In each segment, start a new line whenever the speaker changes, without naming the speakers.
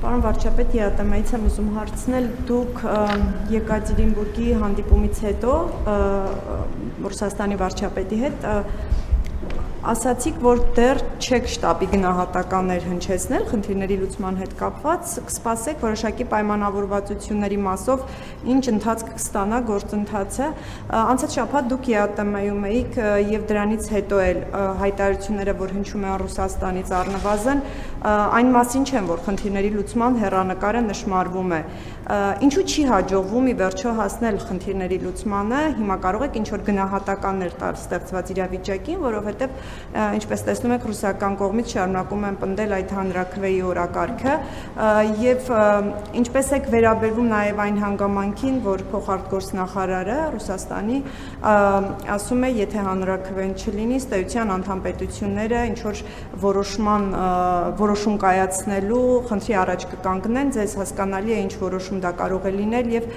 Պարոն վարչապետ, ԵԱՏՄ-ից եմ ուզում հարցնել, դուք Եկատերինբուրգի հանդիպումից հետո Ռուսաստանի վարչապետի հետ ասացիք, որ դեռ չեք շտաբի գնահատականներ հնչեցնել խնդիրների լուծման հետ կապված, կսպասեք որոշակի պայմանավորվածությունների մասով ինչ ընթացք կստանա գործընթացը։ Անցած շաբաթ դուք ԵԱՏՄ-ում էիք եւ դրանից հետո էլ հայտարարությունները, որ հնչում են Ռուսաստանից առնվազն, այն մասին չեն, որ խնդիրների լուծման հեռանկարը նշмарվում է։ Ինչու չի հաջողվում ի վերջո հասնել խնդիրների լուծմանը, հիմա կարող եք ինչ-որ գնահատականներ տալ ստեղծված իրավիճակին, որովհետև ինչպես տեսնում եք, ռուսական կողմից շարունակում են պնդել այդ հանրաքվեի օրակարգը եւ ինչպես եք վերաբերվում նաեւ այն հանգամանքին, որ փոխարտգործնախարարը Ռուսաստանի ասում է, եթե հանրաքվեն չլինի, ըստ էության անդամ պետությունները ինչ որ որոշում կայացնելու խնդրի առաջ կկանգնեն, ձեզ հասկանալի է ինչ որոշում դա կարող է լինել եւ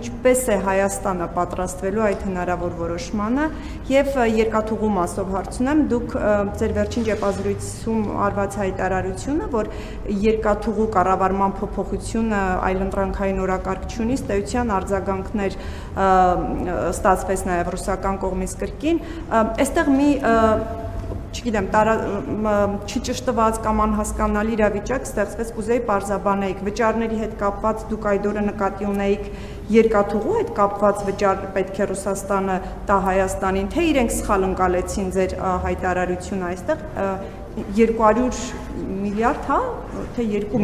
ինչպես է Հայաստանը պատրաստվելու այդ հնարավոր որոշմանը եւ երկաթուղու մասով հարցնեմ, դուք ձեր վերջին ճեպազրույցում արված հայտարարությունը, որ երկաթուղու կառավարման փոփոխությունը այլընտրանքային օրակարգ չունի, ըստ էության արձագանքներ ստացվեց նաեւ ռուսական կողմից կրկին, այստեղ մի չգիտեմ, չճշտված կամ անհասկանալի իրավիճակ ստեղծվեց, կուզեի պարզաբանեիք, վճարների հետ կապված դուք այդ օրը նկատի ունեիք երկաթուղու հետ կապված վճար պետք է Ռուսաստանը տա Հայաստանին, թե իրենք սխալ ընկալեցին ձեր հայտարարությունը այստեղ 200 միլիարդ, հա, թե 2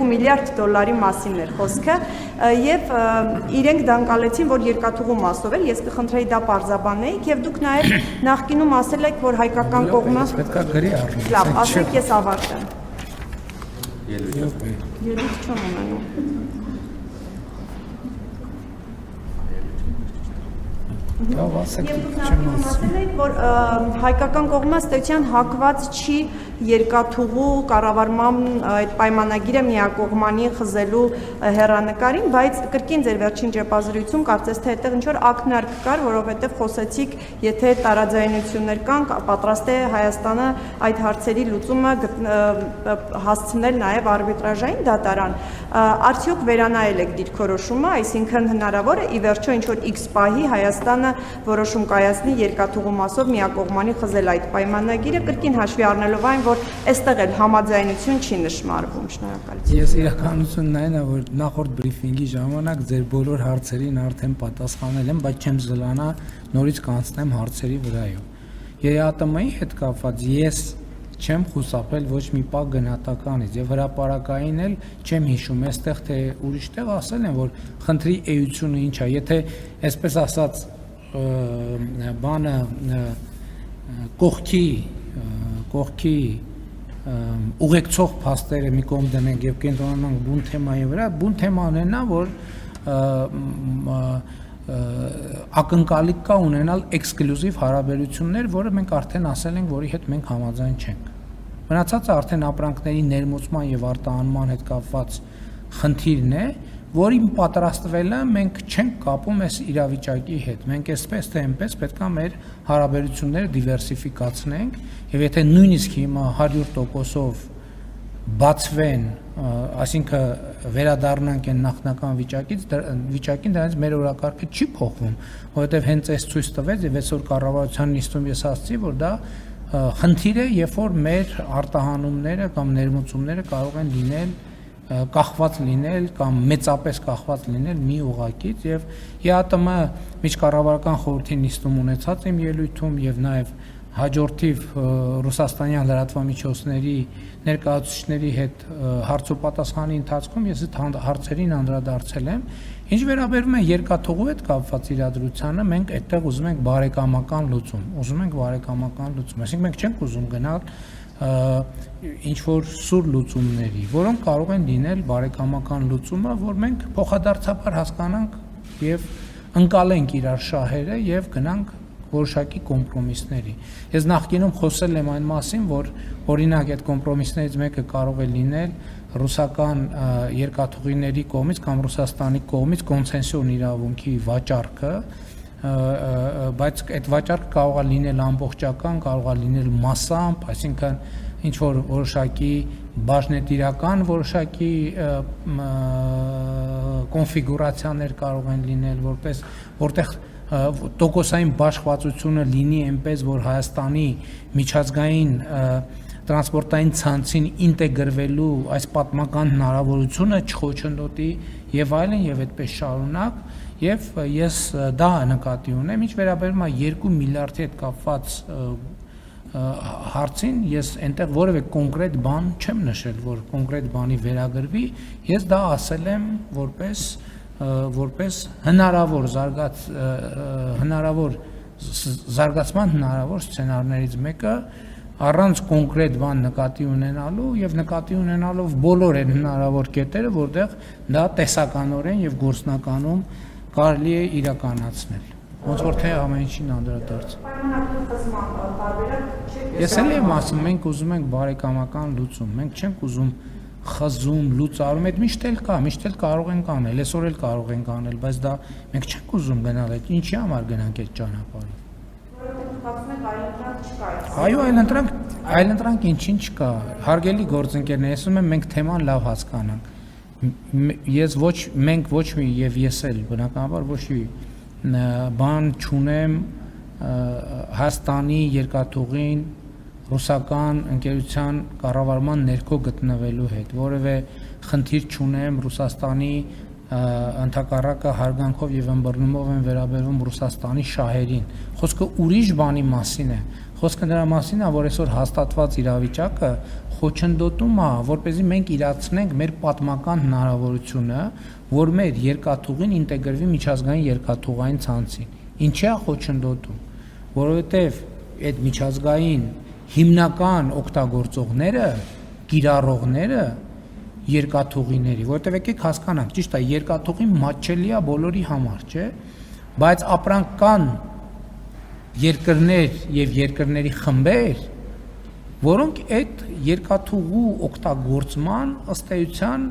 միլիարդ դոլարի մասին էր խոսքը եւ իրենք դա ընկալեցին, որ երկաթուղու մասով էր, ես կխնդրեի դա պարզաբանեիք եւ դուք նաեւ նախկինում ասել եք, որ հայկական կողմը
պետքա գրի առնի։
Լավ, ասեք ես ավարտեմ։
Ելույթ
չեմ ունենում։
Լավ, ասեք,
Եվ դուք նախկինում ասել եք, որ հայկական կողմը ըստ էության հակված չի երկաթուղու կառավարման այդ պայմանագիրը միակողմանի խզելու հեռանկարին, բայց կրկին ձեր վերջին ճեպազրույցում կարծես թե այդտեղ ինչ-որ ակնարկ կար, որովհետև խոսեցիք, եթե տարաձայնություններ կան, պատրաստ է Հայաստանը այդ հարցերի լուծումը հասցնել նաև արբիտրաժային դատարան։ Արդյոք վերանայել եք դիրքորոշումը, այսինքն հնարավոր է ի վերջո ինչ-որ X պահի Հայաստանը որոշում կայացնի երկաթուղու մասով միակողմանի խզել այդ պայմանագիրը, կրկին հաշվի առնելով այն, որ այստեղ էլ համաձայնություն չի նշмарվում, շնորհակալություն։
Ես իրականությունն այն է, որ նախորդ բրիֆինգի ժամանակ ձեր բոլոր հարցերին արդեն պատասխանել եմ, բայց չեմ զլանա նորից կանցնեմ հարցերի վրայով։ ԵԱՏՄ-ի հետ կապված ես չեմ խուսափել ոչ մի պահ գնահատականից եւ հրապարակային էլ չեմ հիշում այստեղ թե ուրիշտեղ ասել են, որ խնդրի էությունը ինչ է, եթե այսպես ասած բանը կողքի ուղեկցող փաստերը մի կողմ դնենք եւ կենտրոնանանք բուն թեմայի վրա, բուն թեման է նա, որ ակնկալիք կա ունենալ էքսկլյուզիվ հարաբերություններ, որը մենք արդեն ասել ենք, որի հետ մենք համաձայն չենք։ Մնացածը արդեն ապրանքների ներմուծման եւ արտահանման հետ կապված խնդիրն է, որին պատրաստվելը մենք չենք կապում այս իրավիճակի հետ։ Մենք այսպես թե այնպես պետք է մեր հարաբերությունները դիվերսիֆիկացնենք եւ եթե նույնիսկ հիմա 100%-ով բացվեն, այսինքն վերադառնանք այն նախնական վիճակին, դրանից մեր օրակարգը չի փոխվում, որովհետեւ հենց այս ցույց տվեց եւ այսօր կառավարության նիստում ես ասացի, որ դա խնդիր է, երբ որ մեր արտահանումները կամ ներմուծումները կարող են լինել կախված լինել կամ մեծապես կախված լինել մի ուղղակից եւ ԵԱՏՄ միջկառավարական խորհրդի նիստում ունեցած իմ ելույթում եւ նաեւ հաջորդիվ ռուսաստանյան լրատվամիջոցների ներկայացուցիչների հետ հարցոպատասխանի ընթացքում ես այդ հարցերին անդրադարձել եմ։ Ինչ վերաբերում է երկաթուղու հետ կապված իրադրությանը, մենք այդտեղ ուզում ենք բարեկամական լուծում, այսինքն մենք չենք ուզում գնալ ինչ որ սուր լուծումների, որոնք կարող են լինել բարեկամական լուծումը, որ մենք փոխադարձաբար հասկանանք եւ ընկալենք իրար շահերը եւ գնանք որոշակի կոմպրոմիսների։ Ես նախկինում խոսել եմ այն մասին, որ օրինակ այդ կոմպրոմիսներից մեկը կարող է լինել ռուսական երկաթուղիների կողմից կամ Ռուսաստանի կողմից կոնցեսիոն իրավունքի վաճառքը, բայց այդ վաճառքը կարող է լինել ամբողջական, կարող է լինել մասամբ, այսինքն ինչ որ որոշակի բաժնետիրական որոշակի կոնֆիգուրացիաներ կարող են լինել, որտեղ տոկոսային բաշխվածությունը լինի այնպես, որ Հայաստանի միջազգային տրանսպորտային ցանցին ինտեգրվելու այս պատմական հնարավորությունը չխոչընդոտի եւ այլն եւ այդպես շարունակ եւ ես դա նկատի ունեմ ինչ վերաբերում է 2 միլիարդի հետ կապված հարցին ես այնտեղ որևէ կոնկրետ բան չեմ նշել որ կոնկրետ բանի վերագրվի ես դա ասել եմ որպես հնարավոր զարգացման հնարավոր սցենարներից մեկը առանց կոնկրետ բան նկատի ունենալու եւ նկատի ունենալով բոլոր այն հնարավոր կետերը, որտեղ դա տեսականորեն եւ գործնականում կարելի է իրականացնել։ Ոնց որ թե ամեն ինչին անդրադարձ։ Ես էլ եմ ասում, մենք ուզում ենք բարեկամական լուծում, մենք չենք ուզում խզում, լուծարում, այդ միշտ էլ կա, միշտ էլ կարող ենք անել, այսօր էլ կարող ենք անել, բայց դա մենք չենք ուզում գնալ այդ, ինչի համար գնանք այդ ճանապարհով։ Այո, այլընտրանք ինչին չկա։ Հարգելի գործընկերներ, ասում եմ մենք թեման լավ հասկանանք։ Մենք ոչ մի եւ ես էլ բնականաբար ոչ մի բան չունեմ Հայաստանի երկաթուղին ռուսական ընկերության կառավարման ներքո գտնվելու հետ, որևէ խնդիր չունեմ Ռուսաստանի ընդհակառակը հարգանքով եւ ըմբռնումով են վերաբերվում Ռուսաստանի շահերին։ Խոսքը ուրիշ բանի մասին է։ Խոսքը նրա մասին է, որ այսօր հաստատված իրավիճակը խոչընդոտում է, որպեսզի մենք իրացնենք մեր պատմական հնարավորությունը, որ մեր երկաթուղին ինտեգրվի միջազգային երկաթուղային ցանցին։ Ինչի է խոչընդոտում, որովհետեւ այդ միջազգային հիմնական օգտագործողները, կիրառողները երկաթուղիների, որտեղ եկեք հասկանանք, ճիշտ է, երկաթուղին մատչելի է բոլորի համար, չէ՞, բայց ապրանք կան երկրներ եւ երկրների խմբեր, որոնք այդ երկաթուղու օգտագործման ըստ էության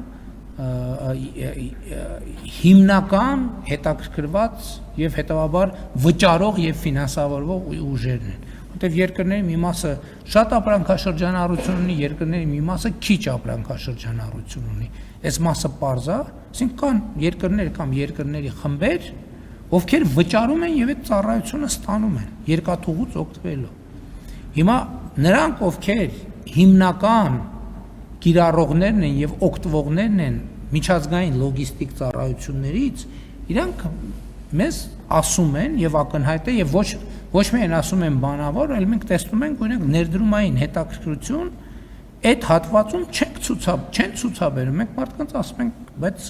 հիմնական հետաքրքրված եւ հետեւաբար վճարող եւ ֆինանսավորող ուժերն են, որտեղ երկրների մի մասը շատ ապրանքաշրջանառություն ունի, երկրների մի մասը քիչ ապրանքաշրջանառություն ունի։ Այս մասը պարզ է, ասենք կան երկրներ կամ երկրների խմբեր, ովքեր վճարում են եւ այդ ծառայությունը ստանում են երկաթուղուց օգտվելով։ Հիմա նրանք, ովքեր հիմնական կիրառողներն են եւ օգտվողներն են միջազգային լոգիստիկ ծառայություններից, իրանք մեզ ասում են եւ ակնհայտ է եւ ոչ միայն ասում են բանավոր, այլ մենք տեսնում ենք, օրինակ ներդրումային հետաքրքրություն այդ հատվածում չեն ցուցաբերում։ Մենք մարդկանց ասում ենք, բայց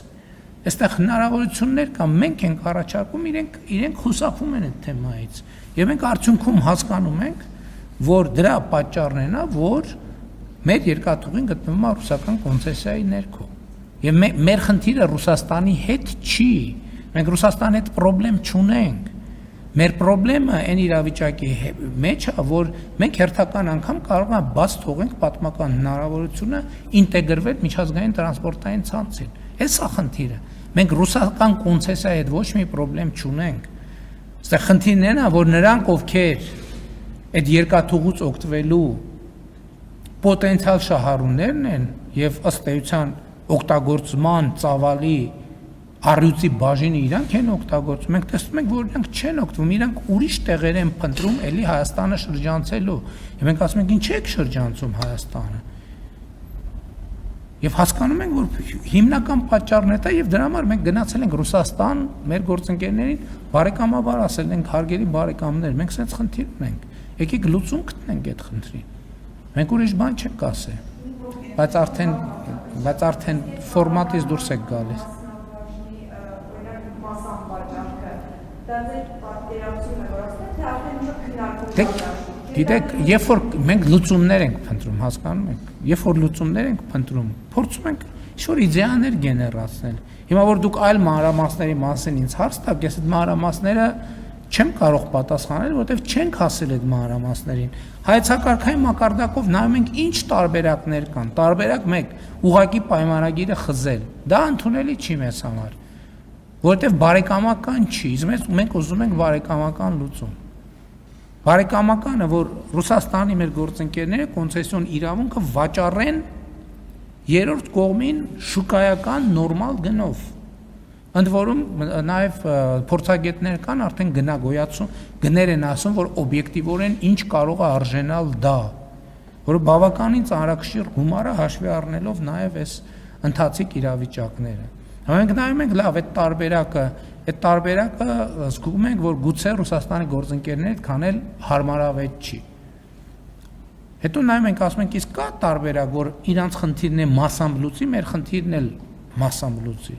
այստեղ հնարավորություններ կան, մենք ենք առաջարկում, իրենք խուսափում են այդ թեմայից։ Եվ մենք արդյունքում հասկանում ենք, որ դրա պատճառն է, որ մեր երկաթուղին գտնվում է ռուսական կոնցեսիայի ներքո։ Եվ մեր խնդիրը Ռուսաստանի հետ չի։ Մենք Ռուսաստանի հետ խնդրեմ չունենք։ Մեր խնդրեմը այն իրավիճակի մեջ է, որ մենք հերթական անգամ կարող ենք բաց թողենք պատմական հնարավորությունը ինտեգրվել միջազգային տրանսպորտային ցանցին։ Այս է խնդիրը։ Մենք ռուսական կոնցեսիայի հետ ոչ մի խնդրեմ չունենք։ Այստեղ խնդիրն այն է, որ նրանք, ովքեր այդ երկաթուղուց օգտվելու պոտենցիալ շահառուներն են եւ ըստ էության օգտագործման ծավալի առյուծի բաժինը իրանք են օգտագործում։ Մենք տեսնում ենք, որ իրանք չեն օգտվում, իրանք ուրիշ տեղեր են փնտրում էլի Հայաստանը շրջանցելու։ Եվ մենք ասում ենք, ինչ եք շրջանցում Հայաստանը։ Եվ հասկանում ենք, որ հիմնական պատճառն է դա եւ դրա համար մենք գնացել ենք Ռուսաստան, մեր գործընկերներին բարեկամաբար ասել ենք, հարգելի բարեկամներ, մենք sense խնդիր ունենք։ Եկեք լուծում գտնենք այդ խնդրին։ Մենք ուրիշ բան չենք ասել, բայց արդեն ֆորմատից դուրս եք գալիս։ Գիտեք, երբ որ մենք լուծումներ ենք փնտրում, հասկանում եք, երբ որ լուծումներ ենք փնտրում, փորձում ենք ինչ-որ իդեաներ գեներացնել։ Հիմա որ դուք այլ մանրամասների մասին ինձ հարց տաք, ես այդ մանրամասները չեմ կարող պատասխանել, որովհետև չենք հասել այդ մանրամասներին։ Հայեցակարգային մակարդակով նայում ենք ինչ տարբերակներ կան։ Տարբերակ 1՝ ուղղակի պայմանագիրը խզել։ Դա ընդունելի չի մեզ համար, որովհետև բարեկամական չի, իսկ մենք ուզում ենք բարեկամական լուծում։ Բարեկամականը, որ Ռուսաստանի մեր գործընկերները կոնցեսիոն իրավունքը վաճառեն երրորդ կողմին շուկայական նորմալ գնով։ Ընդ որում նաև փորձագետներ կան արդեն գնագոյացում, գներ են ասում, որ օբյեկտիվորեն ինչ կարող է արժենալ դա, որ բավականին ծանրակշիռ գումարը հաշվի առնելով նաև այս ընթացիկ իրավիճակները։ Մենք նայում ենք լավ այդ տարբերակը զգում ենք, որ գուցե Ռուսաստանի գործընկերները քանել հարմարավետ չի։ Հետո նայում ենք, ասում ենք, իսկ կա տարբերակ, որ իրանց խնդիրն է massամբ լուծի, մեր խնդիրն էլ massամբ լուծի։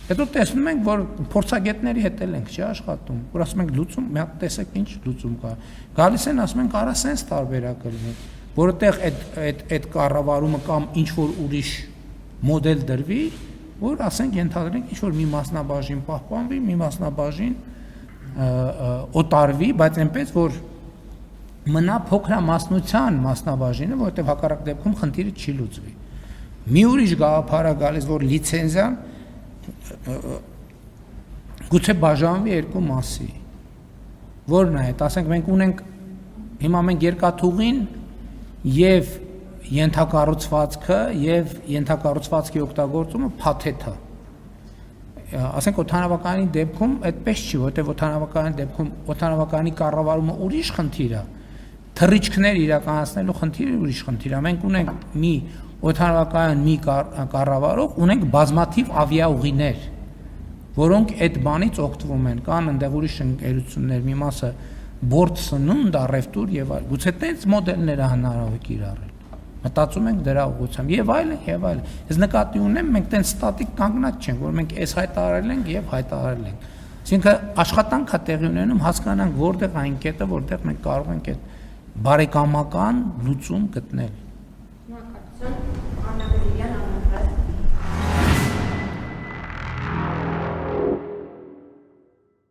Հետո տեսնում ենք, որ փորձագետների հետ էլ ենք չի աշխատում, որ ասում ենք լուծում, մի հատ տեսեք ինչ լուծում կա։ Գալիս են ասում ենք, արա սենց տարբերակը լինի, որովհետև այդ կառավարումը կամ ինչ որ ուրիշ մոդել դրվի, որ ասենք ենթադրենք ինչ որ մի մասնաբաժին պահպանվի, մի մասնաբաժին օտարվի, բայց այնպես որ մնա փոքրամասնության մասնաբաժինը, որովհետև հակառակ դեպքում խնդիրը չի լուծվի։ Մի ուրիշ գաղափար է գալիս, որ լիցենզիան գուցե բաժանվի երկու մասի, որն է, ասենք մենք ունենք, հիմա մենք երկաթուղին և ենթակառուցվածքը և ենթակառուցվածքի օգտագործումը փաթեթ է, ասենք օդանավակայանի դեպքում այդպես չի, որտեղ օդանավակայանի դեպքում օդանավակայանի կառավարումը ուրիշ խնդիր է, թռիչքներ իրականացնելու խնդիրը ուրիշ խնդիր է, մենք ունենք մի օդանավակայան մի կառավարող, ունենք բազմաթիվ ավիաուղիներ, որոնք այդ բանից օգտվում են, կան այնտեղ ուրիշ ընկերություններ, մի մասը բորդ սնունդ, առևտուր եւ այլ, գուցե տենց մոդելները հնարավոր է կիրառել։ Մտածում ենք դրա ուղղությամբ եւ այլն եւ այլն։ Ես նկատի ունեմ, մենք տենց ստատիկ կանգնած չենք, որ մենք այս հայտարարել ենք եւ հայտարարել ենք։ Այսինքն աշխատանք է տեղի ունենում, հասկանանք որտեղ այն կետը, որտեղ մենք կարող ենք այդ բարեկամական լուծում գտնել։